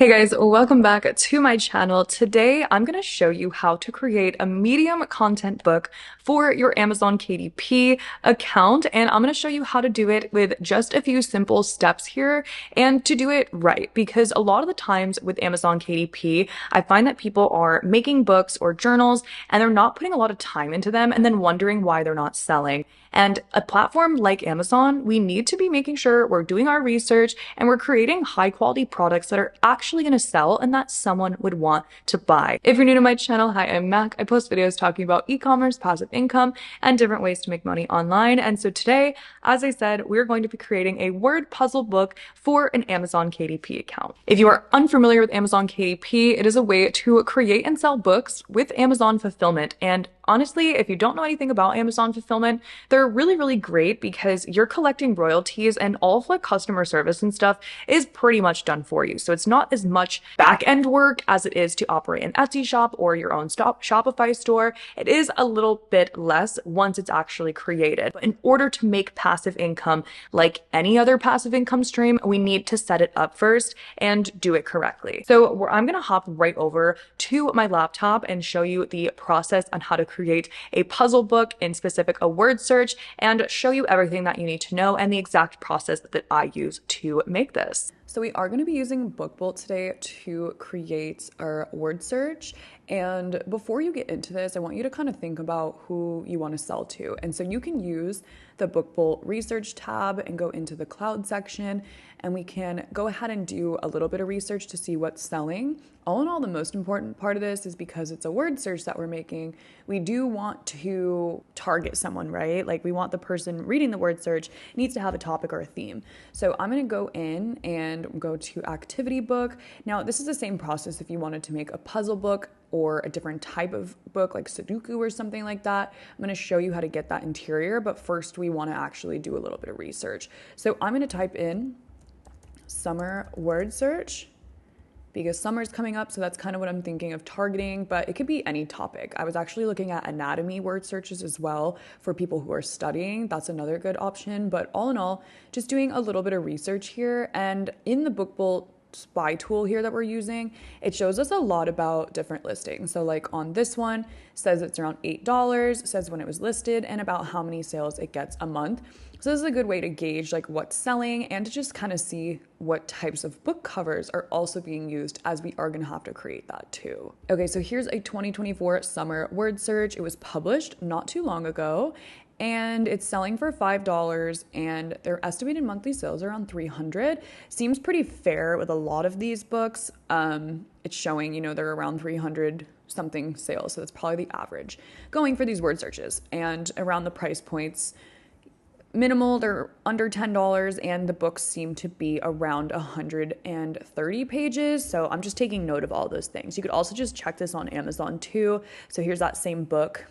Hey guys, welcome back to my channel. Today I'm going to show you how to create a medium content book for your Amazon KDP account, and I'm going to show you how to do it with just a few simple steps here and to do it right, because a lot of the times with Amazon KDP I find that people are making books or journals and they're not putting a lot of time into them and then wondering why they're not selling. And a platform like Amazon, we need to be making sure we're doing our research and we're creating high quality products that are actually going to sell and that someone would want to buy. If you're new to my channel, hi, I'm Mac. I post videos talking about e-commerce, passive income, and different ways to make money online. And so today, as I said, we're going to be creating a word puzzle book for an Amazon KDP account. If you are unfamiliar with Amazon KDP, it is a way to create and sell books with Amazon fulfillment. And honestly, if you don't know anything about Amazon fulfillment, they're really great because you're collecting royalties and all of the customer service and stuff is pretty much done for you. So it's not as much back end work as it is to operate an Etsy shop or your own Shopify store. It is a little bit less once it's actually created. But in order to make passive income like any other passive income stream, we need to set it up first and do it correctly. So I'm going to hop right over to my laptop and show you the process on how to create a puzzle book, in specific a word search, and show you everything that you need to know and the exact process that I use to make this. So we are going to be using BookBolt today to create our word search. And before you get into this, I want you to kind of think about who you want to sell to. And so you can use the BookBolt research tab and go into the cloud section, and we can go ahead and do a little bit of research to see what's selling. All in all, the most important part of this is because it's a word search that we're making, we do want to target someone, right? Like we want the person reading the word search needs to have a topic or a theme. So I'm going to go in and go to activity book. Now, this is the same process if you wanted to make a puzzle book or a different type of book like Sudoku or something like that. I'm going to show you how to get that interior, but first we want to actually do a little bit of research. So I'm going to type in summer word search because summer's coming up, so that's kind of what I'm thinking of targeting, but it could be any topic. I was actually looking at anatomy word searches as well for people who are studying. That's another good option, but all in all, just doing a little bit of research here. And in the BookBolt spy tool here that we're using, it shows us a lot about different listings. So like on this one, says it's around $8, says when it was listed, and about how many sales it gets a month. So this is a good way to gauge like what's selling and to just kind of see what types of book covers are also being used, as we are going to have to create that too. Okay, so here's a 2024 summer word search. It was published not too long ago, and it's selling for $5, and their estimated monthly sales are around 300. Seems pretty fair with a lot of these books. It's showing, they're around 300 something sales, so that's probably the average going for these word searches. And around the price points, minimal, they're under $10, and the books seem to be around 130 pages. So I'm just taking note of all those things. You could also just check this on Amazon too. So here's that same book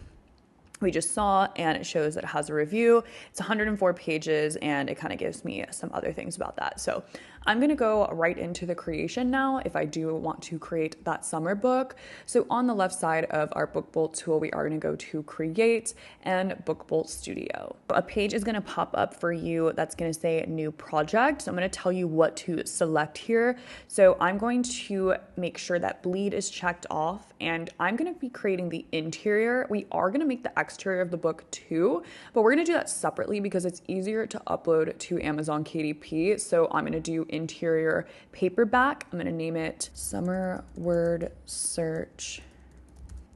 we just saw, and it shows that it has a review. It's 104 pages, and it kind of gives me some other things about that. So I'm going to go right into the creation now if I do want to create that summer book. So on the left side of our BookBolt tool, we are going to go to Create and BookBolt Studio. A page is going to pop up for you that's going to say New Project. So I'm going to tell you what to select here. So I'm going to make sure that bleed is checked off, and I'm going to be creating the interior. We are going to make the exterior of the book too, but we're going to do that separately because it's easier to upload to Amazon KDP. So I'm going to do interior paperback. I'm going to name it Summer Word Search.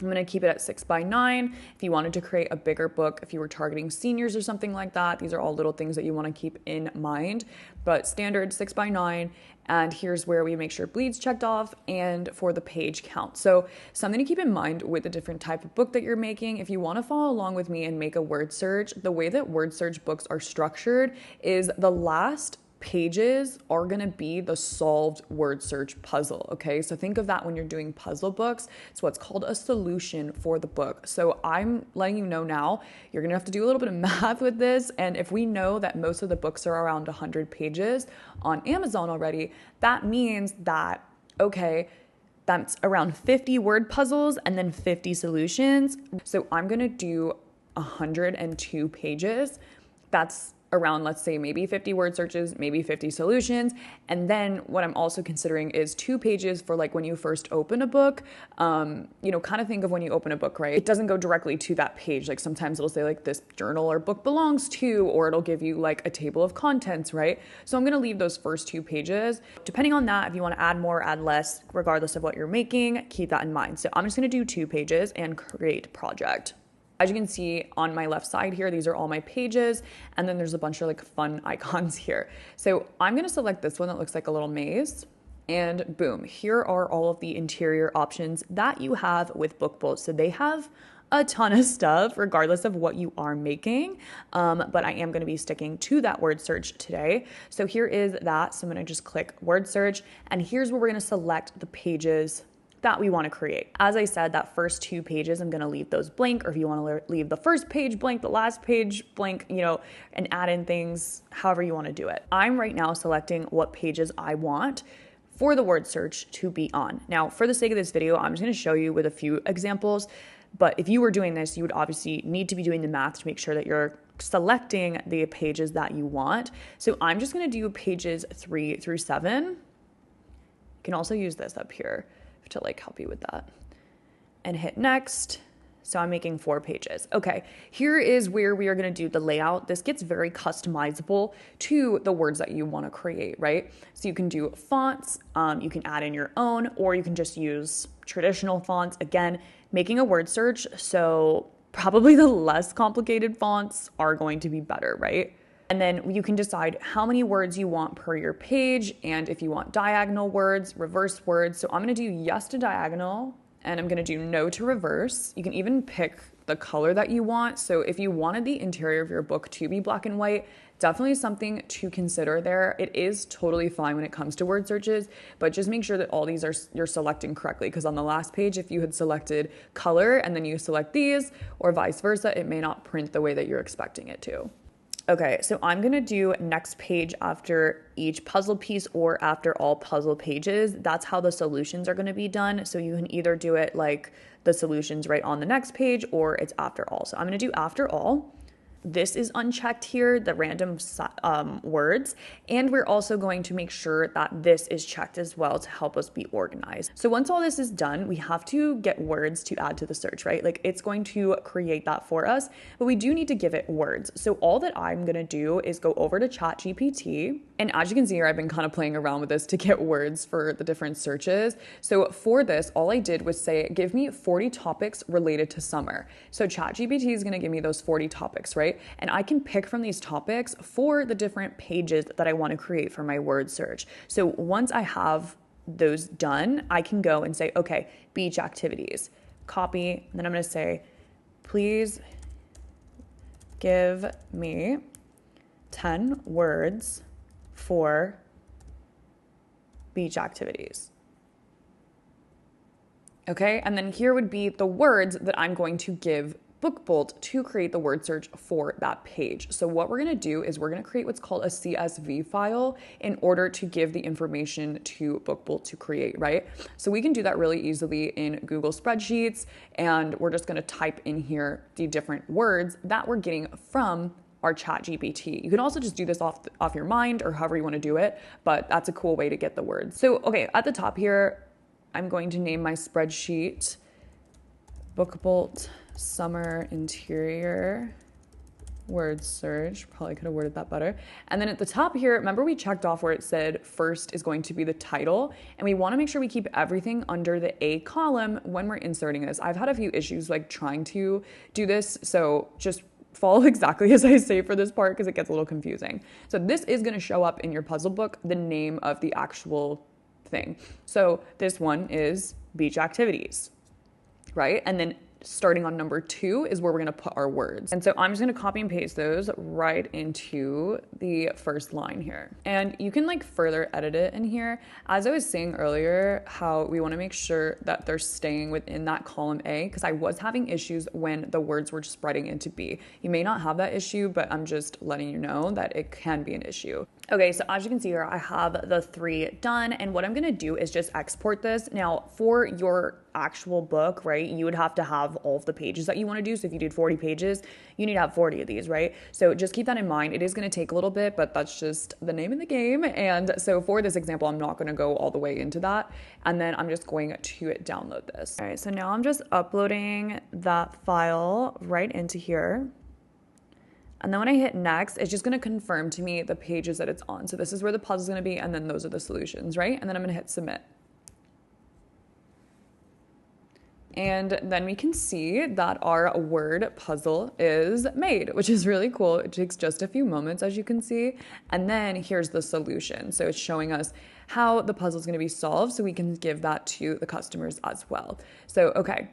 I'm going to keep it at 6x9. If you wanted to create a bigger book, if you were targeting seniors or something like that, these are all little things that you want to keep in mind, but standard 6x9. And here's where we make sure bleed's checked off and for the page count. So something to keep in mind with the different type of book that you're making, if you want to follow along with me and make a word search, the way that word search books are structured is the last pages are going to be the solved word search puzzle. Okay, so think of that when you're doing puzzle books. It's what's called a solution for the book. So I'm letting you know now, you're going to have to do a little bit of math with this. And if we know that most of the books are around 100 pages on Amazon already, that means that, okay, that's around 50 word puzzles and then 50 solutions. So I'm going to do 102 pages. That's around, let's say maybe 50 word searches, maybe 50 solutions. And then what I'm also considering is 2 pages for like when you first open a book. You know, kind of think of when you open a book, right? It doesn't go directly to that page. Like sometimes it'll say like this journal or book belongs to, or it'll give you like a table of contents, right? So I'm going to leave those first 2 pages. Depending on that, if you want to add more, add less, regardless of what you're making, keep that in mind. So I'm just going to do 2 pages and create project. As you can see on my left side here, these are all my pages. And then there's a bunch of like fun icons here. So I'm going to select this one that looks like a little maze. And boom, here are all of the interior options that you have with BookBolt. So they have a ton of stuff regardless of what you are making. But I am going to be sticking to that word search today. So here is that. So I'm going to just click word search. And here's where we're going to select the pages that we want to create. As I said, that first 2 pages, I'm going to leave those blank, or if you want to leave the first page blank, the last page blank, you know, and add in things, however you want to do it. I'm right now selecting what pages I want for the word search to be on. Now, for the sake of this video, I'm just going to show you with a few examples, but if you were doing this, you would obviously need to be doing the math to make sure that you're selecting the pages that you want. So I'm just going to do pages 3 through 7. You can also use this up here to like help you with that, and hit next. So I'm making 4 pages. Okay, here is where we are going to do the layout. This gets very customizable to the words that you want to create, right? So you can do fonts, you can add in your own, or you can just use traditional fonts. Again, making a word search, so probably the less complicated fonts are going to be better, right? And then you can decide how many words you want per your page, and if you want diagonal words, reverse words. So I'm going to do yes to diagonal, and I'm going to do no to reverse. You can even pick the color that you want. So if you wanted the interior of your book to be black and white, definitely something to consider there. It is totally fine when it comes to word searches, but just make sure that all these you're selecting correctly, because on the last page, if you had selected color and then you select these, or vice versa, it may not print the way that you're expecting it to. Okay, so I'm going to do next page after each puzzle piece or after all puzzle pages. That's how the solutions are going to be done. So you can either do it like the solutions right on the next page, or it's after all. So I'm going to do after all. This is unchecked here, the random words. And we're also going to make sure that this is checked as well to help us be organized. So once all this is done, we have to get words to add to the search, right? Like it's going to create that for us, but we do need to give it words. So all that I'm going to do is go over to ChatGPT. And as you can see here, I've been kind of playing around with this to get words for the different searches. So for this, all I did was say, give me 40 topics related to summer. So ChatGPT is going to give me those 40 topics, right? And I can pick from these topics for the different pages that I want to create for my word search. So once I have those done, I can go and say, okay, beach activities, copy. And then I'm going to say, please give me 10 words for beach activities. Okay, and then here would be the words that I'm going to give BookBolt to create the word search for that page. So what we're going to do is we're going to create what's called a CSV file in order to give the information to BookBolt to create, right? So we can do that really easily in Google Spreadsheets, and we're just going to type in here the different words that we're getting from our ChatGPT. You can also just do this off your mind or however you want to do it, but that's a cool way to get the words. So, okay, at the top here, I'm going to name my spreadsheet BookBolt Summer Interior Word Search. Probably could have worded that better. And then at the top here, remember we checked off where it said first is going to be the title, and we want to make sure we keep everything under the A column when we're inserting this. I've had a few issues like trying to do this, so just follow exactly as I say for this part because it gets a little confusing. So this is going to show up in your puzzle book, the name of the actual thing. So this one is beach activities, right? And then starting on number 2 is where we're going to put our words. And so I'm just going to copy and paste those right into the first line here. And you can like further edit it in here. As I was saying earlier, how we want to make sure that they're staying within that column A, because I was having issues when the words were spreading into B. You may not have that issue, but I'm just letting you know that it can be an issue. Okay, so as you can see here, I have the 3 done, and what I'm gonna do is just export this. Now, for your actual book, right, you would have to have all of the pages that you wanna do. So if you did 40 pages, you need to have 40 of these, right? So just keep that in mind. It is gonna take a little bit, but that's just the name of the game. And so for this example, I'm not gonna go all the way into that. And then I'm just going to download this. All right, so now I'm just uploading that file right into here. And then when I hit next, it's just gonna confirm to me the pages that it's on. So this is where the puzzle is gonna be, and then those are the solutions, right? And then I'm gonna hit submit. And then we can see that our word puzzle is made, which is really cool. It takes just a few moments, as you can see. And then here's the solution. So it's showing us how the puzzle is gonna be solved, so we can give that to the customers as well. So, okay.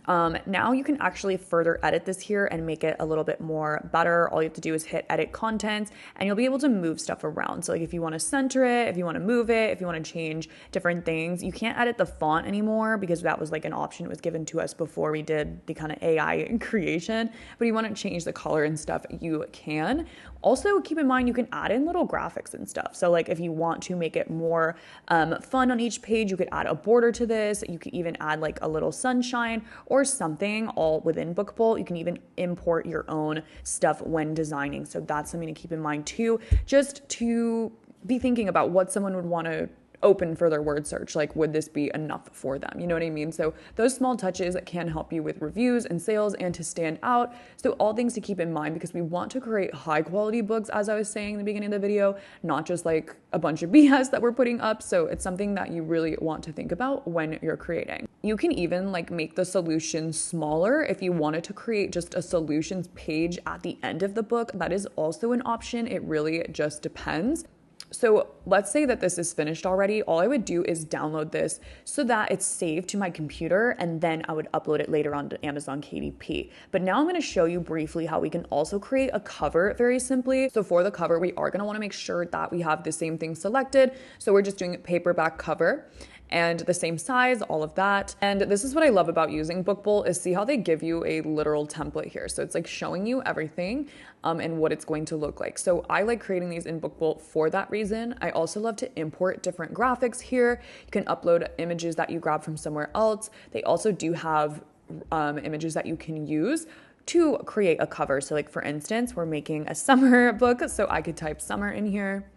Now you can actually further edit this here and make it a little bit more better. All you have to do is hit edit contents and you'll be able to move stuff around. So like if you want to center it, if you want to move it, if you want to change different things, you can't edit the font anymore because that was like an option that was given to us before we did the kind of AI creation. But you want to change the color and stuff, you can. Also keep in mind you can add in little graphics and stuff. So like if you want to make it more fun on each page, you could add a border to this. You could even add like a little sunshine or something all within Bookbolt. You can even import your own stuff when designing. So that's something to keep in mind too, just to be thinking about what someone would want to open for their word search. Like, would this be enough for them? You know what I mean? So those small touches can help you with reviews and sales and to stand out. So all things to keep in mind because we want to create high quality books, as I was saying in the beginning of the video, not just like a bunch of BS that we're putting up. So it's something that you really want to think about when you're creating. You can even like make the solution smaller if you wanted to create just a solutions page at the end of the book. That is also an option. It really just depends. So let's say that this is finished already. All I would do is download this so that it's saved to my computer and then I would upload it later on to Amazon KDP. But now I'm going to show you briefly how we can also create a cover very simply. So for the cover, we are going to want to make sure that we have the same thing selected. So we're just doing a paperback cover and the same size, all of that. And this is what I love about using Bookbolt is see how they give you a literal template here. So it's like showing you everything and what it's going to look like. So I like creating these in Bookbolt for that reason. I also love to import different graphics here. You can upload images that you grab from somewhere else. They also do have images that you can use to create a cover. So like for instance, we're making a summer book. So I could type summer in here.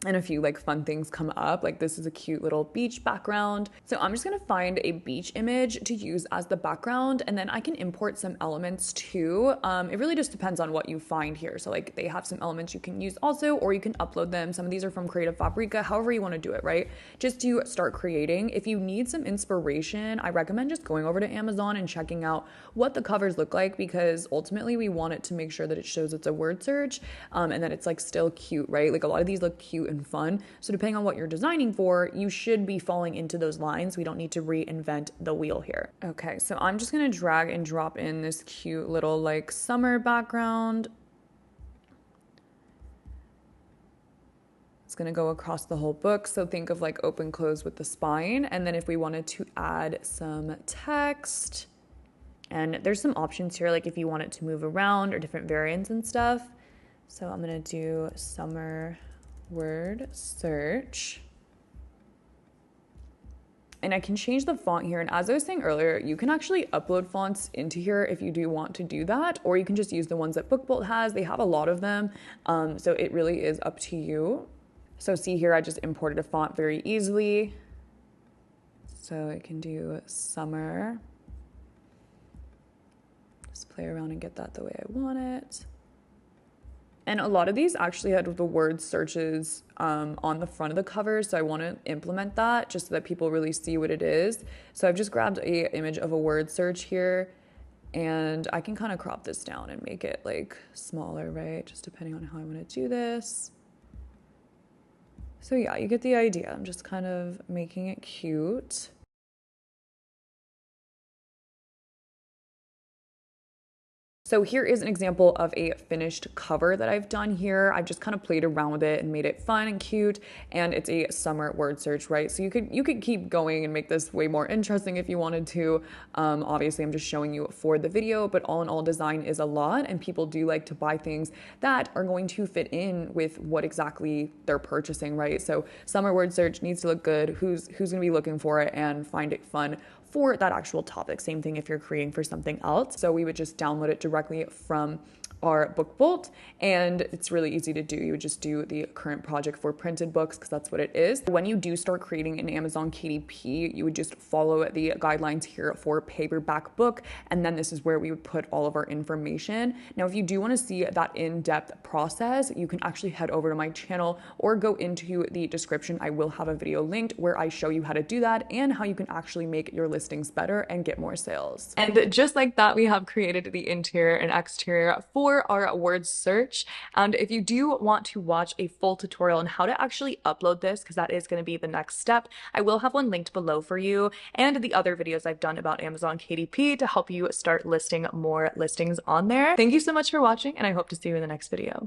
And a few like fun things come up. Like this is a cute little beach background. So I'm just gonna find a beach image to use as the background and then I can import some elements too. It really just depends on what you find here. So like they have some elements you can use also, or you can upload them. Some of these are from Creative Fabrica, however you wanna do it, right? Just to start creating. If you need some inspiration, I recommend just going over to Amazon and checking out what the covers look like because ultimately we want it to make sure that it shows it's a word search and that it's like still cute, right? Like a lot of these look cute and fun. So depending on what you're designing for, you should be falling into those lines. We don't need to reinvent the wheel here. Okay, so I'm just gonna drag and drop in this cute little like summer background. It's gonna go across the whole book. So think of like open close with the spine. And then if we wanted to add some text, and there's some options here, like if you want it to move around or different variants and stuff. So I'm gonna do summer word search. And I can change the font here. And as I was saying earlier, you can actually upload fonts into here if you do want to do that, or you can just use the ones that Bookbolt has. They have a lot of them. So it really is up to you. So see here, I just imported a font very easily. So I can do summer. Just play around and get that the way I want it. And a lot of these actually had the word searches on the front of the cover. So I want to implement that just so that people really see what it is. So I've just grabbed an image of a word search here and I can kind of crop this down and make it like smaller, right? Just depending on how I want to do this. So yeah, you get the idea. I'm just kind of making it cute. So here is an example of a finished cover that I've done here. I've just kind of played around with it and made it fun and cute, and it's a summer word search, right? So you could keep going and make this way more interesting if you wanted to. Obviously, I'm just showing you for the video, but all in all, design is a lot, and people do like to buy things that are going to fit in with what exactly they're purchasing, right? So summer word search needs to look good. Who's gonna be looking for it and find it fun for that actual topic. Same thing if you're creating for something else. So we would just download it directly from our book vault, and it's really easy to do. You would just do the current project for printed books because that's what it is. When you do start creating an Amazon KDP, you would just follow the guidelines here for paperback book, and then this is where we would put all of our information. Now, if you do want to see that in-depth process, you can actually head over to my channel or go into the description. I will have a video linked where I show you how to do that and how you can actually make your listings better and get more sales. And just like that, we have created the interior and exterior for our word search. And if you do want to watch a full tutorial on how to actually upload this, because that is going to be the next step, I will have one linked below for you, and the other videos I've done about Amazon KDP to help you start listing more listings on there. Thank you so much for watching, and I hope to see you in the next video.